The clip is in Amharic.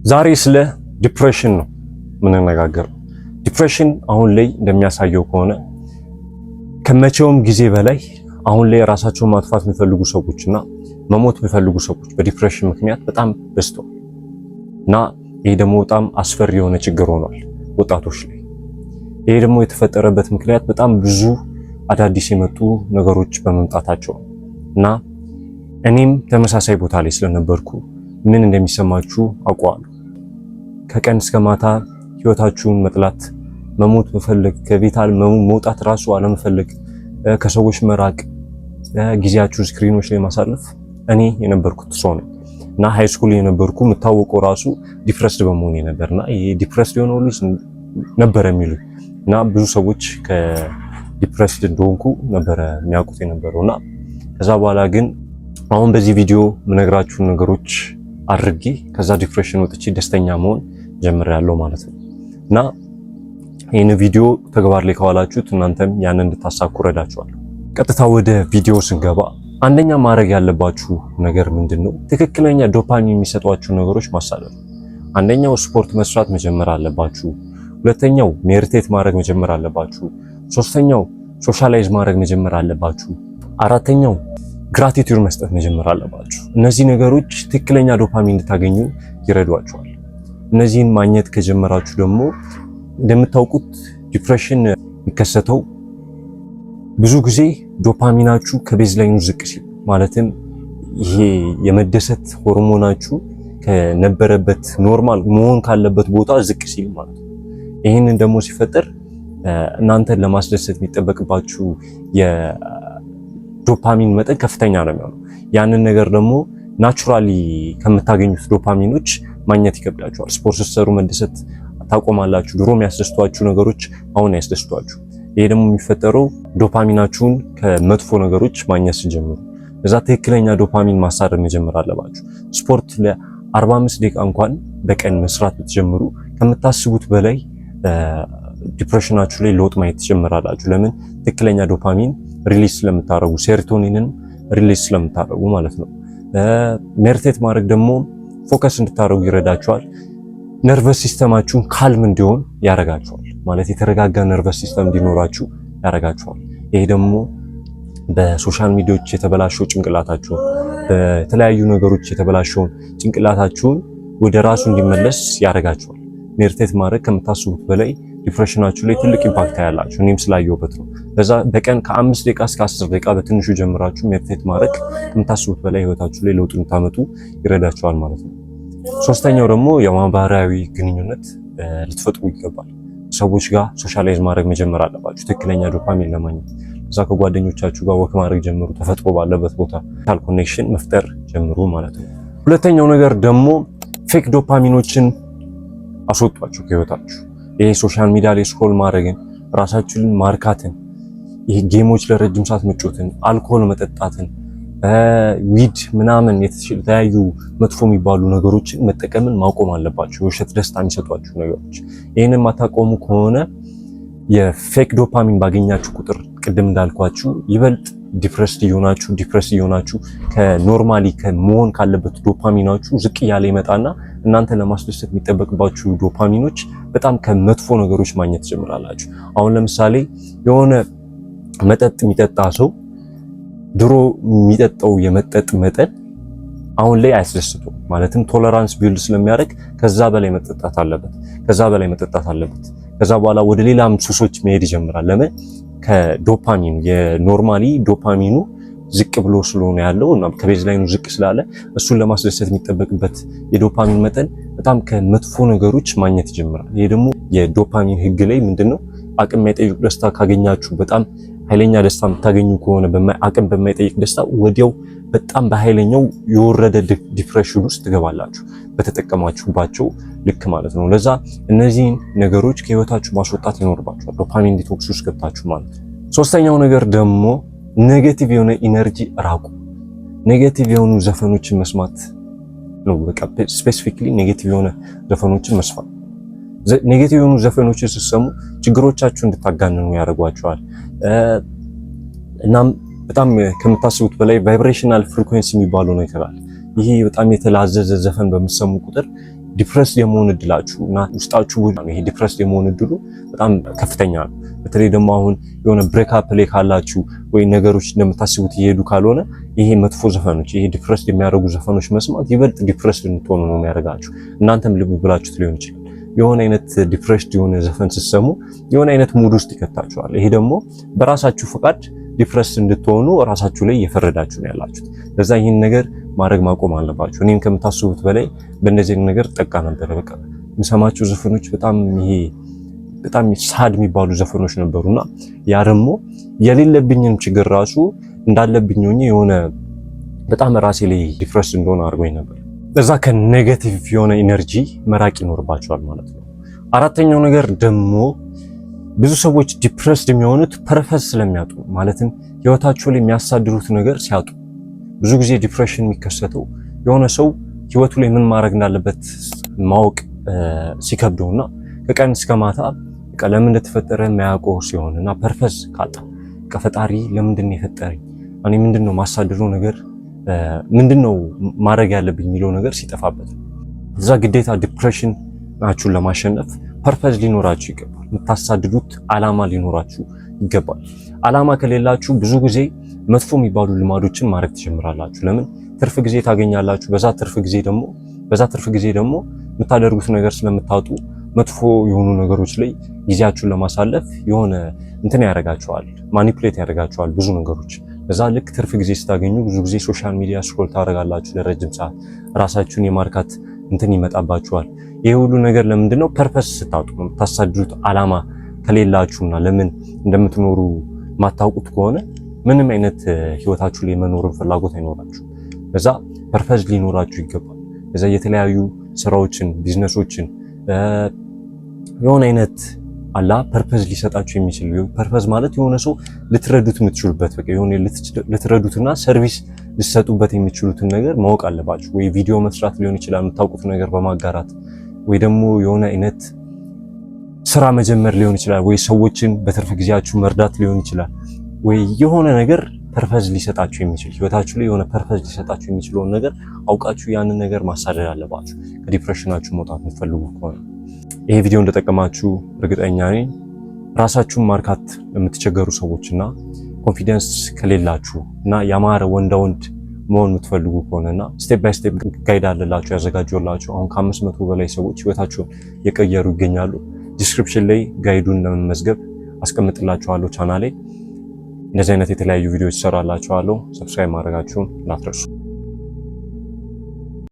ዛሬ ስለ ዲፕሬሽን ነው የምንነጋገረው። ዲፕሬሽን አሁን ላይ እንደሚያሳየው ከሆነ ከመቼውም ጊዜ በላይ አሁን ላይ ራሳቸውን ማጥፋት የሚፈልጉ ሰዎችና መሞት የሚፈልጉ ሰዎች በዲፕሬሽን ምክንያት በጣም በዝተዋል እና ይሄ ደግሞ በጣም አስፈሪ የሆነ ችግር ሆኗል ወጣቶች ላይ። ይሄ ደግሞ የተፈጠረበት ምክንያት በጣም ብዙ አዳዲስ የመጡ ነገሮች በመምጣታቸው እና እኔም ተመሳሳይ ቦታ ላይ ስለነበርኩ ምን እንደሚሰማችሁ አውቀዋለሁ። ከቀን እስከ ማታ ህይወታችሁን መጥላት፣ መሞት መፈለግ፣ ከቤት መውጣት ራሱ አለመፈለግ፣ ከሰዎች መራቅ፣ ጊዜያችሁ ስክሪኖች ላይ ማሳለፍ እኔ የነበርኩት ሰው ነኝ እና ሃይ ስኩል የነበርኩ የምታወቀው ራሱ ዲፕረስድ በመሆኔ ነበርና ይሄ ዲፕረስድ የሆነው ልጅ ነበር የሚሉ እና ብዙ ሰዎች ከዲፕረስድ እንደሆንኩ ነበረ የሚያውቁት የነበረውና ከዛ በኋላ ግን አሁን በዚህ ቪዲዮ የምነግራችሁን ነገሮች አድርጌ ከዛ ዲፕሬሽን ወጥቼ ደስተኛ መሆን ጀምሬያለሁ ማለት ነው እና ይህን ቪዲዮ ተግባር ላይ ካዋላችሁት እናንተም ያንን እንድታሳኩ ረዳችኋለሁ። ቀጥታ ወደ ቪዲዮ ስንገባ አንደኛ ማድረግ ያለባችሁ ነገር ምንድነው? ትክክለኛ ዶፓሚን የሚሰጧችሁ ነገሮች ማሳለፍ። አንደኛው ስፖርት መስራት መጀመር አለባችሁ። ሁለተኛው ሜዲቴት ማድረግ መጀመር አለባችሁ። ሶስተኛው ሶሻላይዝ ማድረግ መጀመር አለባችሁ። አራተኛው ግራቲቲዩድ መስጠት መጀመር አለባችሁ። እነዚህ ነገሮች ትክክለኛ ዶፓሚን እንድታገኙ ይረዷችኋል። እነዚህን ማግኘት ከጀመራችሁ ደግሞ እንደምታውቁት ዲፕሬሽን የሚከሰተው ብዙ ጊዜ ዶፓሚናችሁ ከቤዝ ላይኑ ዝቅ ሲል ማለትም ይሄ የመደሰት ሆርሞናችሁ ከነበረበት ኖርማል መሆን ካለበት ቦታ ዝቅ ሲል ማለት ነው። ይህንን ደግሞ ሲፈጠር እናንተን ለማስደሰት የሚጠበቅባችሁ የዶፓሚን መጠን ከፍተኛ ነው የሚሆነው። ያንን ነገር ደግሞ ናቹራሊ ከምታገኙት ዶፓሚኖች ማግኘት ይከብዳችኋል። ስፖርት ስትሰሩ መደሰት ታቆማላችሁ። ድሮ የሚያስደስቷችሁ ነገሮች አሁን ያስደስቷችሁ። ይሄ ደግሞ የሚፈጠረው ዶፓሚናችሁን ከመጥፎ ነገሮች ማግኘት ሲጀምሩ። እዛ ትክክለኛ ዶፓሚን ማሳደር መጀመር አለባችሁ። ስፖርት ለ45 ደቂቃ እንኳን በቀን መስራት ብትጀምሩ ከምታስቡት በላይ ዲፕሬሽናችሁ ላይ ለውጥ ማየት ትጀምራላችሁ። ለምን? ትክክለኛ ዶፓሚን ሪሊዝ ስለምታረጉ፣ ሴሮቶኒንን ሪሊዝ ስለምታረጉ ማለት ነው። ሜዲቴት ማድረግ ደግሞ ፎከስ እንድታረጉ ይረዳችኋል። ነርቨስ ሲስተማችሁን ካልም እንዲሆን ያረጋችኋል። ማለት የተረጋጋ ነርቨስ ሲስተም እንዲኖራችሁ ያረጋችኋል። ይሄ ደግሞ በሶሻል ሚዲያዎች የተበላሸው ጭንቅላታችሁን፣ በተለያዩ ነገሮች የተበላሸውን ጭንቅላታችሁን ወደ ራሱ እንዲመለስ ያረጋችኋል። ሜዲቴት ማድረግ ከምታስቡት በላይ ዲፕሬሽናችሁ ላይ ትልቅ ኢምፓክት ያላችሁ እኔም ስላየሁበት ነው። በዛ በቀን ከ5 ደቂቃ እስከ 10 ደቂቃ በትንሹ ጀምራችሁ ሜዲቴት ማድረግ ከምታስቡት በላይ ህይወታችሁ ላይ ለውጥ እንድታመጡ ይረዳችኋል ማለት ነው። ሶስተኛው ደግሞ የማህበራዊ ግንኙነት ልትፈጥሩ ይገባል። ሰዎች ጋር ሶሻላይዝ ማድረግ መጀመር አለባችሁ ትክክለኛ ዶፓሚን ለማግኘት። እዛ ከጓደኞቻችሁ ጋር ወክ ማድረግ ጀምሩ። ተፈጥሮ ባለበት ቦታ ሶሻል ኮኔክሽን መፍጠር ጀምሩ ማለት ነው። ሁለተኛው ነገር ደግሞ ፌክ ዶፓሚኖችን አስወጧቸው ከህይወታችሁ። ይሄ ሶሻል ሚዲያ ላይ ስክሮል ማድረግን፣ ራሳችሁን ማርካትን፣ ይሄ ጌሞች ለረጅም ሰዓት መጫወትን፣ አልኮል መጠጣትን፣ ዊድ ምናምን የተለያዩ መጥፎ የሚባሉ ነገሮችን መጠቀምን ማቆም አለባችሁ። የውሸት ደስታ የሚሰጧችሁ ነገሮች። ይህንን ማታቆሙ ከሆነ የፌክ ዶፓሚን ባገኛችሁ ቁጥር ቅድም እንዳልኳችሁ ይበልጥ ዲፕረስድ እየሆናችሁ ከኖርማሊ ከመሆን ካለበት ዶፓሚናችሁ ዝቅ እያለ ይመጣና እናንተ ለማስደሰት የሚጠበቅባችሁ ዶፓሚኖች በጣም ከመጥፎ ነገሮች ማግኘት ትጀምራላችሁ። አሁን ለምሳሌ የሆነ መጠጥ የሚጠጣ ሰው ድሮ የሚጠጣው የመጠጥ መጠን አሁን ላይ አያስደስተውም። ማለትም ቶለራንስ ቢልድ ስለሚያደርግ ከዛ በላይ መጠጣት አለበት። ከዛ በኋላ ወደ ሌላም ሱሶች መሄድ ይጀምራል። ለምን? ከዶፓሚኑ የኖርማሊ ዶፓሚኑ ዝቅ ብሎ ስለሆነ ያለው እና ከቤዝ ላይኑ ዝቅ ስላለ እሱን ለማስደሰት የሚጠበቅበት የዶፓሚን መጠን በጣም ከመጥፎ ነገሮች ማግኘት ይጀምራል። ይሄ ደግሞ የዶፓሚን ህግ ላይ ምንድነው? አቅም የማይጠይቅ ደስታ ካገኛችሁ በጣም ኃይለኛ ደስታ የምታገኙ ከሆነ አቅም በማይጠይቅ ደስታ ወዲያው በጣም በኃይለኛው የወረደ ዲፕሬሽን ውስጥ ትገባላችሁ፣ በተጠቀማችሁባቸው ልክ ማለት ነው። ለዛ እነዚህን ነገሮች ከህይወታችሁ ማስወጣት ይኖርባችኋል፣ ዶፓሚን ዲቶክስ ውስጥ ገብታችሁ ማለት ነው። ሶስተኛው ነገር ደግሞ ኔጌቲቭ የሆነ ኢነርጂ ራቁ። ኔጌቲቭ የሆኑ ዘፈኖችን መስማት ነው። በቃ ስፔሲፊክሊ ኔጌቲቭ የሆነ ዘፈኖችን መስማት። ኔጌቲቭ የሆኑ ዘፈኖችን ስትሰሙ ችግሮቻችሁ እንድታጋንኑ ያደርጓቸዋል። እናም በጣም ከምታስቡት በላይ ቫይብሬሽናል ፍሪኩዌንሲ የሚባለው ነው ይተላል። ይሄ በጣም የተላዘዘ ዘፈን በምትሰሙ ቁጥር ዲፕረስ የመሆን እድላችሁ እና ውስጣችሁ ይሄ ዲፕረስ የመሆን እድሉ በጣም ከፍተኛ ነው። በተለይ ደግሞ አሁን የሆነ ብሬክአፕ ላይ ካላችሁ ወይ ነገሮች እንደምታስቡት እየሄዱ ካልሆነ ይሄ መጥፎ ዘፈኖች ይሄ ዲፕረስ የሚያደርጉ ዘፈኖች መስማት ይበልጥ ዲፕረስ እንድትሆኑ ነው የሚያደርጋችሁ። እናንተም ልብ ብላችሁት ሊሆን ይችላል የሆነ አይነት ዲፕሬስድ የሆነ ዘፈን ስትሰሙ የሆነ አይነት ሙድ ውስጥ ይከታችኋል። ይሄ ደግሞ በራሳችሁ ፈቃድ ዲፕረስ እንድትሆኑ ራሳችሁ ላይ እየፈረዳችሁ ነው ያላችሁት። ለዛ ይህን ነገር ማድረግ ማቆም አለባችሁ። እኔም ከምታስቡት በላይ በእንደዚህ ነገር ጠቃ ነበር። በቃ የምሰማቸው ዘፈኖች በጣም ሳድ የሚባሉ ዘፈኖች ነበሩና ያ ደግሞ የሌለብኝም ችግር ራሱ እንዳለብኝ ሆኜ የሆነ በጣም ራሴ ላይ ዲፕረስ እንደሆነ አድርጎኝ ነበር። በዛ ከኔጌቲቭ የሆነ ኢነርጂ መራቅ ይኖርባቸዋል ማለት ነው። አራተኛው ነገር ደግሞ ብዙ ሰዎች ዲፕረስድ የሚሆኑት ፐርፐስ ስለሚያጡ ማለትም ህይወታቸው ላይ የሚያሳድሩት ነገር ሲያጡ። ብዙ ጊዜ ዲፕሬሽን የሚከሰተው የሆነ ሰው ህይወቱ ላይ ምን ማድረግ እንዳለበት ማወቅ ሲከብደውና ከቀን እስከ ማታ ለምን እንደተፈጠረ የማያውቀው ሲሆንና ፐርፐስ ካጣ ፈጣሪ ለምንድን ነው የፈጠረኝ? እኔ ምንድነው ማሳድረው ነገር ምንድነው ማድረግ ያለብኝ የሚለው ነገር ሲጠፋበት እዛ ግዴታ ዲፕሬሽን ናችሁን ለማሸነፍ ፐርፐስ ሊኖራችሁ ይገባል። የምታሳድዱት አላማ ሊኖራችሁ ይገባል። አላማ ከሌላችሁ ብዙ ጊዜ መጥፎ የሚባሉ ልማዶችን ማድረግ ትጀምራላችሁ። ለምን? ትርፍ ጊዜ ታገኛላችሁ። በዛ ትርፍ ጊዜ ደግሞ የምታደርጉት ነገር ስለምታጡ መጥፎ የሆኑ ነገሮች ላይ ጊዜያችሁን ለማሳለፍ የሆነ እንትን ያደርጋችኋል፣ ማኒፑሌት ያደርጋችኋል ብዙ ነገሮች። በዛ ልክ ትርፍ ጊዜ ስታገኙ ብዙ ጊዜ ሶሻል ሚዲያ ስክሮል ታደርጋላችሁ ለረጅም ሰዓት፣ ራሳችሁን የማርካት እንትን ይመጣባችኋል። ይሄ ሁሉ ነገር ለምንድነው? ፐርፐስ ስታጡ ነው። የምታሳድዱት አላማ ከሌላችሁና ለምን እንደምትኖሩ ማታውቁት ከሆነ ምንም አይነት ህይወታችሁ ላይ መኖርን ፍላጎት አይኖራችሁ። በዛ ፐርፐስ ሊኖራችሁ ይገባል። በዛ የተለያዩ ስራዎችን፣ ቢዝነሶችን የሆነ አይነት አላ ፐርፐስ ሊሰጣችሁ የሚችል ፐርፐስ ማለት የሆነ ሰው ልትረዱት የምትችሉበት በቃ የሆነ ልትረዱትና ሰርቪስ ሊሰጡበት የሚችሉትን ነገር ማወቅ አለባችሁ። ወይ ቪዲዮ መስራት ሊሆን ይችላል የምታውቁት ነገር በማጋራት ወይ ደግሞ የሆነ አይነት ስራ መጀመር ሊሆን ይችላል ወይ ሰዎችን በትርፍ ጊዜያችሁ መርዳት ሊሆን ይችላል ወይ የሆነ ነገር ፐርፐስ ሊሰጣችሁ የሚችል ህይወታችሁ ላይ የሆነ ፐርፐስ ሊሰጣችሁ የሚችለውን ነገር አውቃችሁ ያንን ነገር ማሳደድ አለባችሁ ከዲፕሬሽናችሁ መውጣት የምትፈልጉ ከሆነ። ይሄ ቪዲዮ እንደጠቀማችሁ እርግጠኛ ነኝ። ራሳችሁን ማርካት የምትቸገሩ ሰዎችና ኮንፊደንስ ከሌላችሁ እና ያማረ ወንድ መሆን የምትፈልጉ ከሆነና ስቴፕ ባይ ስቴፕ ጋይድ አለላችሁ ያዘጋጀውላችሁ። አሁን ከ500 በላይ ሰዎች ህይወታቸውን የቀየሩ ይገኛሉ። ዲስክሪፕሽን ላይ ጋይዱን ለመመዝገብ አስቀምጥላችኋለሁ ቻናሌ። እንደዚህ አይነት የተለያዩ ቪዲዮዎች እሰራላችኋለሁ። ሰብስክራይብ ማድረጋችሁን እንዳትረሱ።